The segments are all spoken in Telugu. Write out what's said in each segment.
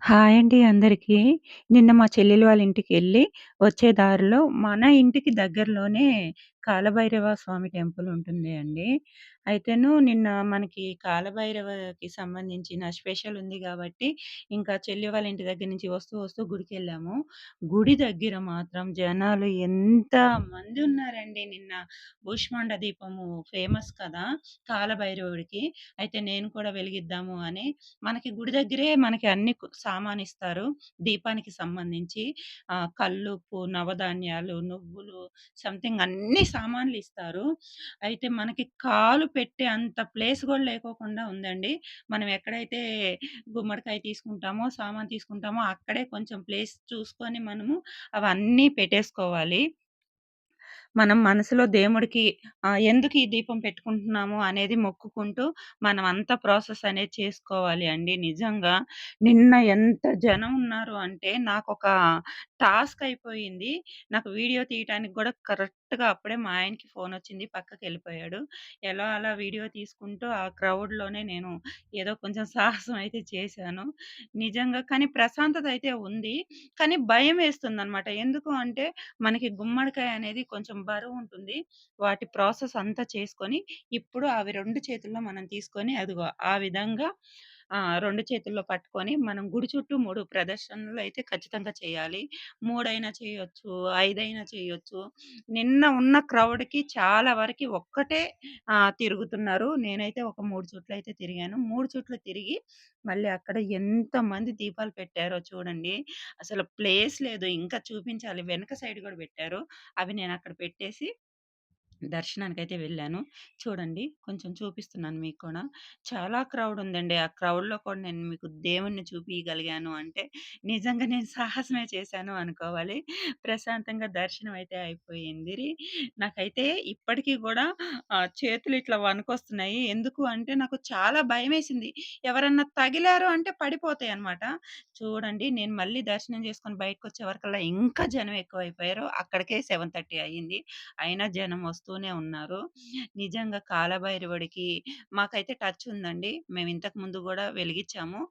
హాయ్ అండి అందరికీ. నిన్న మా చెల్లెలు వాళ్ళ ఇంటికెళ్ళి, వచ్చే దారిలో మన ఇంటికి దగ్గరలోనే కాలభైరవ స్వామి టెంపుల్ ఉంటుంది అండి. అయితేను నిన్న మనకి కాలభైరవకి సంబంధించిన స్పెషల్ ఉంది గాబట్టి, ఇంకా చెల్లి వాళ్ళ ఇంటి దగ్గర నుంచి వస్తూ, వస్తూ గుడికెళ్ళాము. గుడి దగ్గర మాత్రం జనాలు ఎంత మంది ఉన్నారండి నిన్న. భూష్మాండ దీపము ఫేమస్ కదా! కాలభైరవుడికి. అయితే నేను కూడా వెలిగిద్దాము అని మనకి గుడి దగ్గరే మనకి అన్ని సామానిస్తారు. దీపానికి సంబంధించి కల్లుప్పు, నవధాన్యాలు, నువ్వులు సంథింగ్ అన్ని సామాన్లిస్తారు. అయితే మనకి కాలు పెట్టే అంత ప్లేస్ గూడా లేకోకుండా ఉందండి. మనం ఎక్కడైతే గుమ్మడికాయ తీసుకుంటామో, సామాను తీసుకుంటామో అక్కడే కొంచెం ప్లేస్ చూసుకొని మనము అవన్నీ పెట్టేసుకోవాలి. మనం మనసులో దేవుడికి ఎందుకు ఈ దీపం పెట్టుకుంటున్నాము అనేది మొక్కుకుంటూ, మనం అంతా ప్రాసెస్ అనేది చేసుకోవాలి అండి. నిజంగా నిన్న ఎంత జనం ఉన్నారు అంటే, నాకొక టాస్క్ అయిపోయింది. నాకు వీడియో తీయటానికి గూడా కరెక్ట్‌గా అప్పుడే మా ఆయనకి ఫోనొచ్చింది. పక్కకెళ్ళిపోయాడు. ఎలా అలా వీడియో తీసుకుంటూ ఆ క్రౌడ్‌లోనే నేను ఏదో కొంచెం సాహసం అయితే చేశాను. నిజంగా కానీ ప్రశాంతత అయితే ఉంది. కానీ భయమేస్తుందనమాట. ఎందుకు అంటే మనకి గుమ్మడికాయ అనేది కొంచెం బరువుంటుంది. వాటి ప్రాసెస్ అంతా చేసుకొని, ఇప్పుడు అవి 2 చేతుల్లో మనం తీసుకొని అదిగో ఆ విధంగా 2 చేతుల్లో పట్టుకొని మనం గుడి చుట్టూ 3 ప్రదక్షిణలు అయితే ఖచ్చితంగా చేయాలి. 3 అయినా చేయొచ్చు, 5 అయినా చేయొచ్చు. నిన్న ఉన్న క్రౌడ్‌కి చాలా వరకి ఒక్కటే తిరుగుతున్నారు. నేనైతే ఒక 3 చుట్లయితే తిరిగాను. 3 చుట్లు తిరిగి మళ్ళీ అక్కడ ఎంతమంది దీపాలు పెట్టారో చూడండి. అసలు ప్లేస్ లేదు. ఇంకా చూపించాలి. వెనక సైడ్ గూడా పెట్టారు. అవి నేనక్కడ పెట్టేసి దర్శనానికైతే వెళ్ళాను. చూడండి కొంచెం చూపిస్తున్నాను మీకు కూడా. చాలా క్రౌడ్ ఉందండి. ఆ క్రౌడ్‌లో కూడా నేను మీకు దేవుడిని చూపియగలిగాను అంటే నిజంగా నేను సాహసమే చేశాను అనుకోవాలి. ప్రశాంతంగా దర్శనం అయితే అయిపోయింది. నాకైతే ఇప్పటికి గూడా చేతులు ఇట్లా వణుకొస్తున్నాయి. ఎందుకు అంటే నాకు చాలా భయమేసింది. ఎవరన్నా తగిలారు అంటే పడిపోతాయన్నమాట. చూడండి నేను మళ్ళీ దర్శనం చేసుకొని బయటకొచ్చే వరకల్లా ఇంకా జనం ఎక్కువైపోయారు. అక్కడికే 7:30 అయింది. అయినా జనం వస్తూనే ఉన్నారు. నిజంగా కాలభైరవుడికి మాకైతే టచ్ ఉందండి. మేము ఇంతకు ముందు గూడా వెలిగిచ్చాము.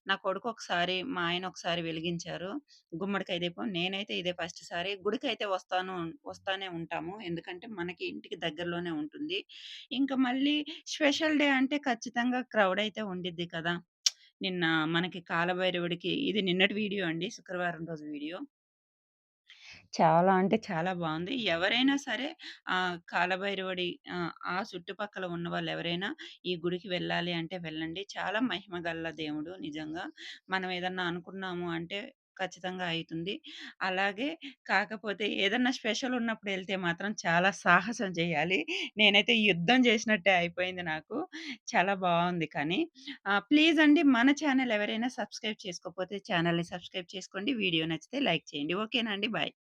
నా కొడుకు ఒకసారి, మా ఆయన ఒకసారి వెలిగించారు. గుమ్మడికాయ దీపం. నేనైతే ఇదే ఫస్ట్ సారి. గుడికైతే వస్తానే ఉంటాము. ఎందుకంటే మనకి ఇంటికి దగ్గరలోనే ఉంటుంది. ఇంకా మళ్ళీ స్పెషల్ డే అంటే ఖచ్చితంగా క్రౌడ్ అయితే ఉండిద్ది కదా! నిన్న మనకి కాలభైరవుడికి ఇది నిన్నటి వీడియో అండి. శుక్రవారం రోజు వీడియో. చాలా అంటే చాలా బావుంది. ఎవరైనా సరే కాలభైరవుడి ఆ చుట్టుపక్కల ఉన్నవాళ్ళు ఎవరైనా ఈ గుడికి వెళ్ళాలి అంటే వెళ్ళండి. చాలా మహిమ గల్ల దేవుడు నిజంగా. మనం ఏదన్నా అనుకున్నాము అంటే ఖచ్చితంగా అయితుంది. అలాగే కాకపోతే ఏదన్నా స్పెషల్ ఉన్నప్పుడు ఎళ్తే మాత్రం చాలా సాహసం చేయాలి. నేనైతే యుద్ధం చేసినట్టే అయిపోయింది నాకు. చాలా బావుంది కానీ. ప్లీజ్ అండి మన ఛానెల్ ఎవరైనా సబ్స్క్రైబ్ చేసుకోకపోతే ఛానెల్‌ని సబ్స్క్రైబ్ చేసుకోండి. వీడియో నచ్చితే లైక్ చేయండి. ఓకేనా అండి? బాయ్.